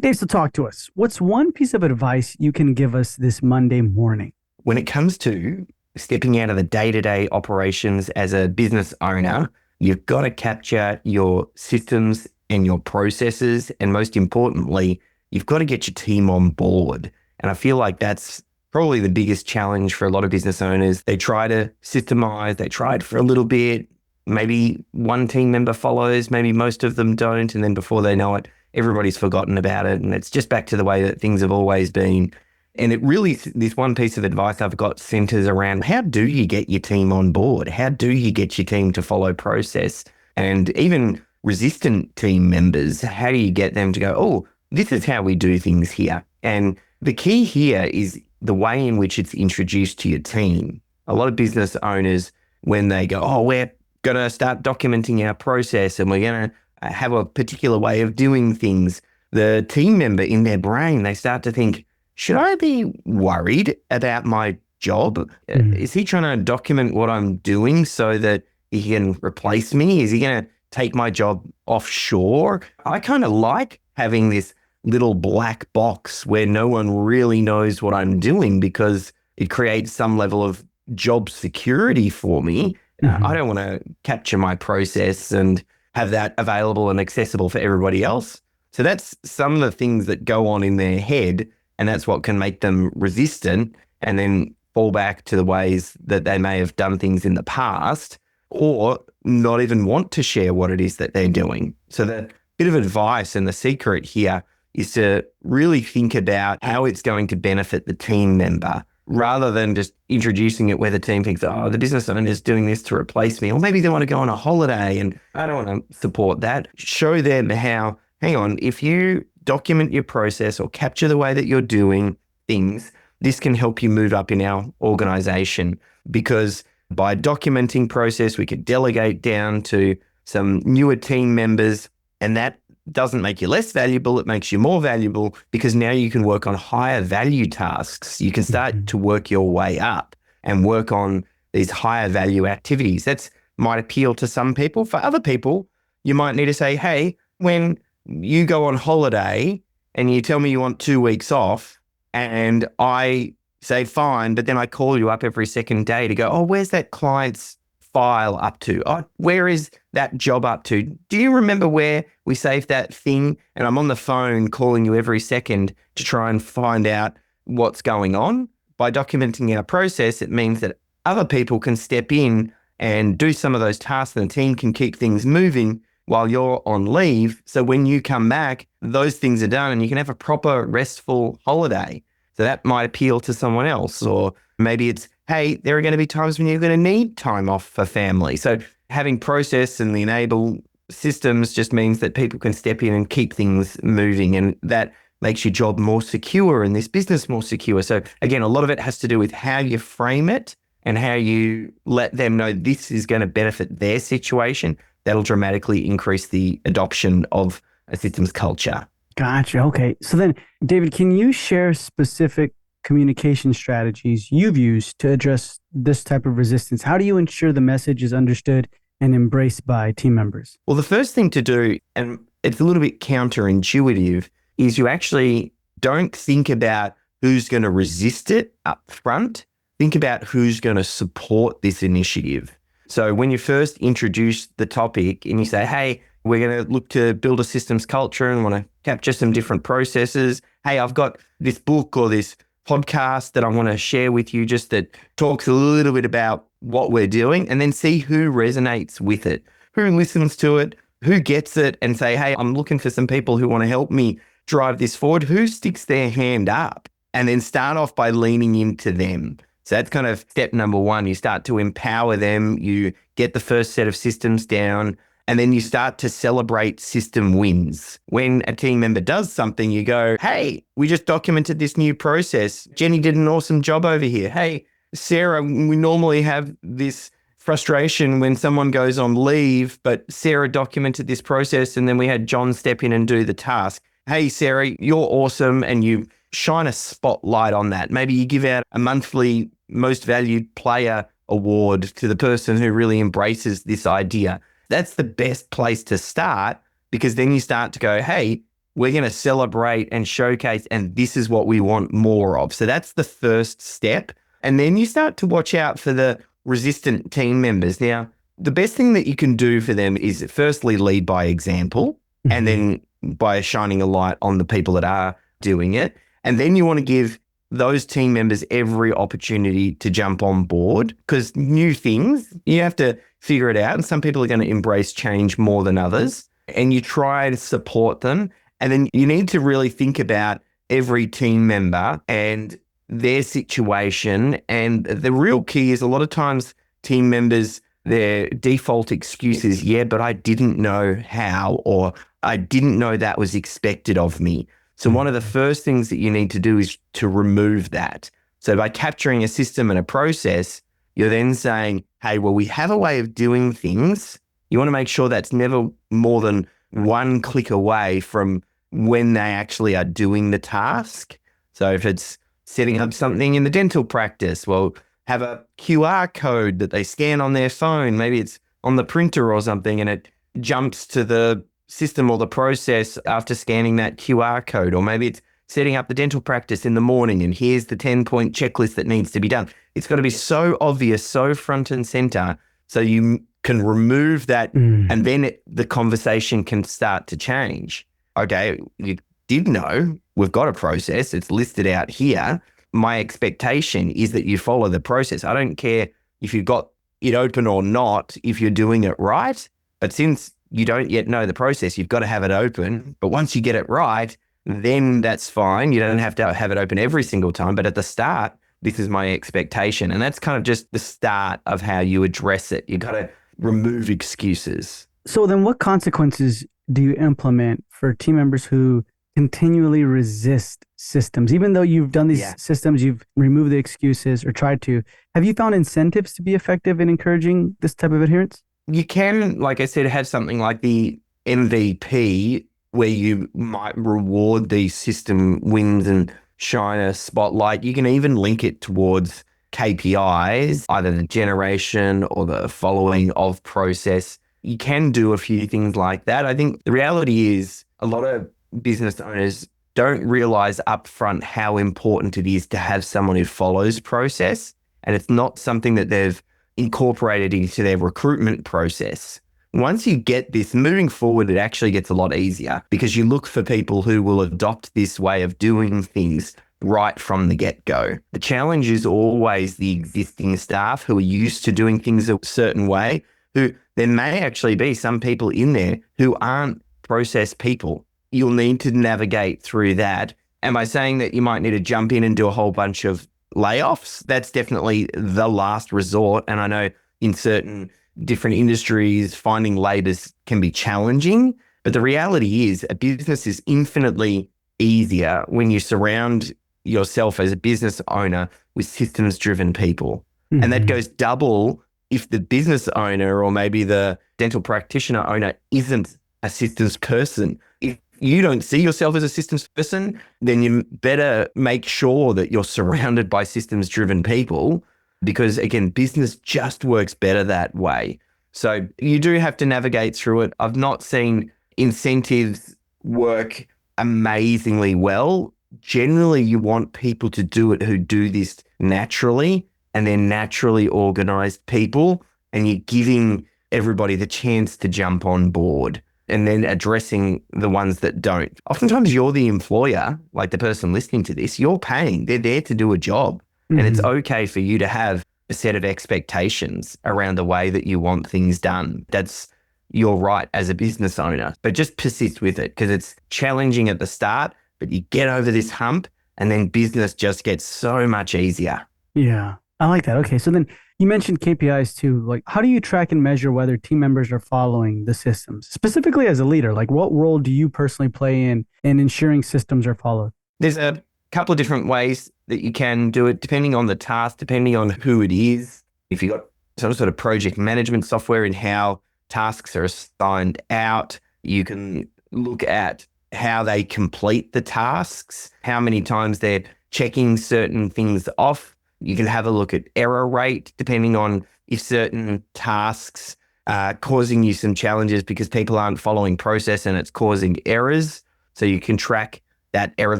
Dave, so talk to us. What's one piece of advice you can give us this Monday morning? When it comes to stepping out of the day-to-day operations as a business owner, you've got to capture your systems and your processes. And most importantly, you've got to get your team on board. And I feel like that's probably the biggest challenge for a lot of business owners. They try to systemize, they try it for a little bit. Maybe one team member follows, maybe most of them don't. And then before they know it, everybody's forgotten about it. And it's just back to the way that things have always been. And it really, this one piece of advice I've got centers around how do you get your team on board? How do you get your team to follow process? And even resistant team members, how do you get them to go, oh, this is how we do things here? And the key here is the way in which it's introduced to your team. A lot of business owners, when they go, oh, we're going to start documenting our process and we're going to have a particular way of doing things, the team member in their brain, they start to think, should I be worried about my job? Is he trying to document what I'm doing so that he can replace me? Is he going to take my job offshore? I kind of like having this little black box where no one really knows what I'm doing because it creates some level of job security for me. I don't want to capture my process and have that available and accessible for everybody else. So that's some of the things that go on in their head, and that's what can make them resistant and then fall back to the ways that they may have done things in the past or not even want to share what it is that they're doing. So the bit of advice and the secret here is to really think about how it's going to benefit the team member rather than just introducing it where the team thinks, oh, the business owner is doing this to replace me. Or maybe they want to go on a holiday and I don't want to support that. Show them how, hang on, if you document your process or capture the way that you're doing things, this can help you move up in our organization, because by documenting process, we can delegate down to some newer team members, and that doesn't make you less valuable. It makes you more valuable because now you can work on higher value tasks. You can start to work your way up and work on these higher value activities. That might appeal to some people. For other people, you might need to say, hey, when you go on holiday and you tell me you want 2 weeks off and I say fine, but then I call you up every second day to go, oh, where's that client's file up to? Oh, where is that job up to? Do you remember where we saved that thing? And I'm on the phone calling you every second to try and find out what's going on. By documenting our process, it means that other people can step in and do some of those tasks, and the team can keep things moving while you're on leave. So when you come back, those things are done and you can have a proper restful holiday. So that might appeal to someone else. Or maybe it's, hey, there are going to be times when you're going to need time off for family. So having process and the enable systems just means that people can step in and keep things moving, and that makes your job more secure and this business more secure. So again, a lot of it has to do with how you frame it and how you let them know this is going to benefit their situation. That'll dramatically increase the adoption of a systems culture. Gotcha. Okay. So then, David, can you share specific communication strategies you've used to address this type of resistance? How do you ensure the message is understood and embraced by team members? Well, the first thing to do, and it's a little bit counterintuitive, is you actually don't think about who's going to resist it up front. Think about who's going to support this initiative. So when you first introduce the topic and you say, hey, we're going to look to build a systems culture and want to capture some different processes. Hey, I've got this book or this podcast that I want to share with you just that talks a little bit about what we're doing, and then see who resonates with it, who listens to it, who gets it, and say, hey, I'm looking for some people who want to help me drive this forward. Who sticks their hand up? And then start off by leaning into them. So that's kind of step number one. You start to empower them. You get the first set of systems down, and then you start to celebrate system wins. When a team member does something, you go, hey, we just documented this new process. Jenny did an awesome job over here. Hey, Sarah, we normally have this frustration when someone goes on leave, but Sarah documented this process and then we had John step in and do the task. Hey, Sarah, you're awesome, and you shine a spotlight on that. Maybe you give out a monthly most valued player award to the person who really embraces this idea. That's the best place to start, because then you start to go, hey, we're going to celebrate and showcase, and this is what we want more of. So that's the first step. And then you start to watch out for the resistant team members. Now, the best thing that you can do for them is firstly lead by example, and then by shining a light on the people that are doing it. And then you want to give those team members every opportunity to jump on board, because new things, you have to figure it out. And some people are going to embrace change more than others. And you try to support them. And then you need to really think about every team member and their situation. And the real key is a lot of times team members, their default excuse is, yeah, but I didn't know how, or I didn't know that was expected of me. So one of the first things that you need to do is to remove that. So by capturing a system and a process, you're then saying, hey, well, we have a way of doing things. You want to make sure that's never more than one click away from when they actually are doing the task. So if it's setting up something in the dental practice, well, have a QR code that they scan on their phone. Maybe it's on the printer or something, and it jumps to the system or the process after scanning that QR code. Or maybe it's setting up the dental practice in the morning, and here's the 10-point checklist that needs to be done. It's got to be so obvious, so front and center, so you can remove that, and then the conversation can start to change. Okay, you did know we've got a process. It's listed out here. My expectation is that you follow the process. I don't care if you've got it open or not, if you're doing it right. But since you don't yet know the process, you've got to have it open. But once you get it right, then that's fine. You don't have to have it open every single time. But at the start, this is my expectation. And that's kind of just the start of how you address it. You've got to remove excuses. So then what consequences do you implement for team members who continually resist systems? Even though you've done these systems, you've removed the excuses or tried to, have you found incentives to be effective in encouraging this type of adherence? You can, like I said, have something like the MVP where you might reward these system wins and shine a spotlight. You can even link it towards KPIs, either the generation or the following of process. You can do a few things like that. I think the reality is a lot of business owners don't realize upfront how important it is to have someone who follows process. And it's not something that they've incorporated into their recruitment process. Once you get this, moving forward, it actually gets a lot easier because you look for people who will adopt this way of doing things right from the get-go. The challenge is always the existing staff who are used to doing things a certain way, who there may actually be some people in there who aren't process people. You'll need to navigate through that. Am I saying that you might need to jump in and do a whole bunch of layoffs? That's definitely the last resort. And I know in certain different industries, finding laborers can be challenging. But the reality is a business is infinitely easier when you surround yourself as a business owner with systems-driven people. And that goes double if the business owner or maybe the dental practitioner owner isn't a systems person. If you don't see yourself as a systems person, then you better make sure that you're surrounded by systems-driven people because, again, business just works better that way. So you do have to navigate through it. I've not seen incentives work amazingly well. Generally, you want people to do it who do this naturally, and they're naturally organized people, and you're giving everybody the chance to jump on board and then addressing the ones that don't. Oftentimes you're the employer, like the person listening to this, you're paying. They're there to do a job. And it's okay for you to have a set of expectations around the way that you want things done. That's your right as a business owner. But just persist with it because it's challenging at the start, but you get over this hump and then business just gets so much easier. Yeah, I like that. Okay, so then you mentioned KPIs too. Like, how do you track and measure whether team members are following the systems? Specifically as a leader, like what role do you personally play in ensuring systems are followed? There's a couple of different ways that you can do it, depending on the task, depending on who it is. If you've got some sort of project management software and how tasks are assigned out, you can look at how they complete the tasks, how many times they're checking certain things off. You can have a look at error rate, depending on if certain tasks are causing you some challenges because people aren't following process and it's causing errors. So you can track that error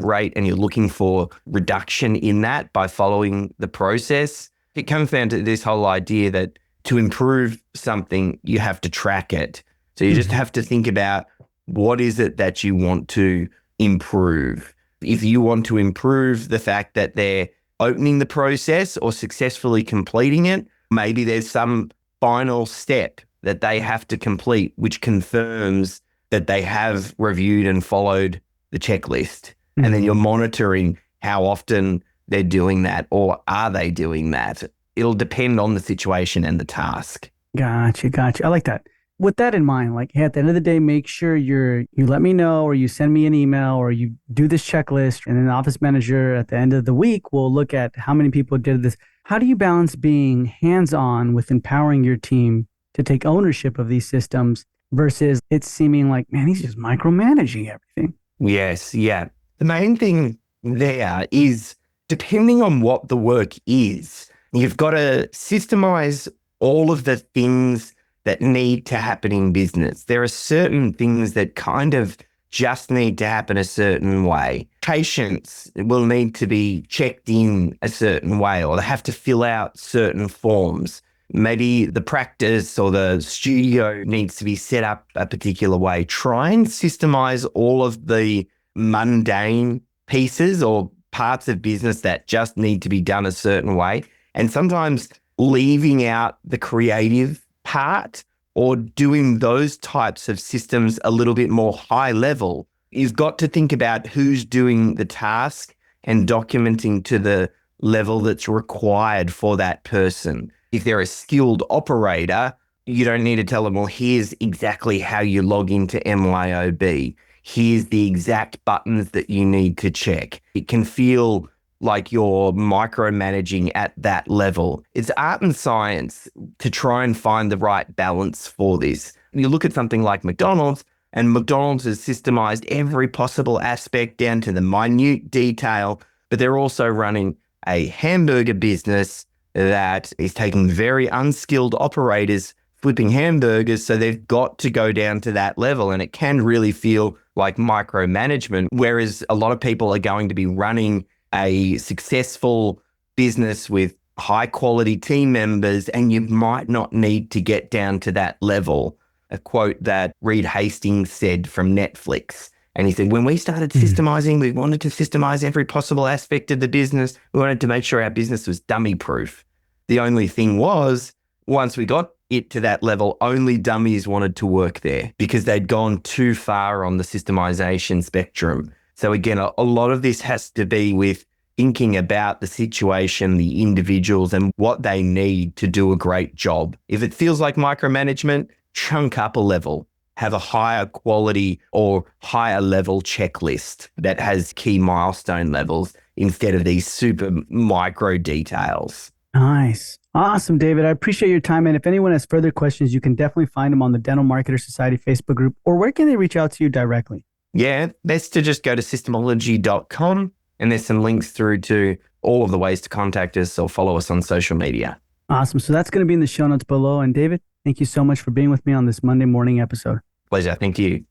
rate and you're looking for reduction in that by following the process. It comes down to this whole idea that to improve something, you have to track it. So you just have to think about what is it that you want to improve. If you want to improve the fact that they're opening the process or successfully completing it, maybe there's some final step that they have to complete, which confirms that they have reviewed and followed the checklist. And then you're monitoring how often they're doing that, or are they doing that? It'll depend on the situation and the task. Gotcha. I like that. With that in mind, like, hey, at the end of the day, make sure you let me know, or you send me an email, or you do this checklist, and then the office manager at the end of the week will look at how many people did this. How do you balance being hands-on with empowering your team to take ownership of these systems versus it seeming like, man, he's just micromanaging everything? Yes, yeah. The main thing there is, depending on what the work is, you've got to systemize all of the things that need to happen in business. There are certain things that kind of just need to happen a certain way. Patients will need to be checked in a certain way, or they have to fill out certain forms. Maybe the practice or the studio needs to be set up a particular way. Try and systemize all of the mundane pieces or parts of business that just need to be done a certain way. And sometimes leaving out the creative part or doing those types of systems a little bit more high level. You've got to think about who's doing the task and documenting to the level that's required for that person. If they're a skilled operator, you don't need to tell them, well, here's exactly how you log into MYOB. Here's the exact buttons that you need to check. It can feel like you're micromanaging at that level. It's art and science to try and find the right balance for this. You look at something like McDonald's, and McDonald's has systemized every possible aspect down to the minute detail, but they're also running a hamburger business that is taking very unskilled operators flipping hamburgers, so they've got to go down to that level, and it can really feel like micromanagement, whereas a lot of people are going to be running a successful business with high quality team members, and you might not need to get down to that level. A quote that Reed Hastings said from Netflix. And he said, when we started systemizing, we wanted to systemize every possible aspect of the business. We wanted to make sure our business was dummy proof. The only thing was, once we got it to that level, only dummies wanted to work there because they'd gone too far on the systemization spectrum. So again, a lot of this has to be with thinking about the situation, the individuals, and what they need to do a great job. If it feels like micromanagement, chunk up a level, have a higher quality or higher level checklist that has key milestone levels instead of these super micro details. Nice. Awesome, David. I appreciate your time. And if anyone has further questions, you can definitely find them on the Dental Marketer Society Facebook group, or where can they reach out to you directly? Yeah, best to just go to systemology.com, and there's some links through to all of the ways to contact us or follow us on social media. Awesome. So that's going to be in the show notes below. And David, thank you so much for being with me on this Monday morning episode. Pleasure. Thank you.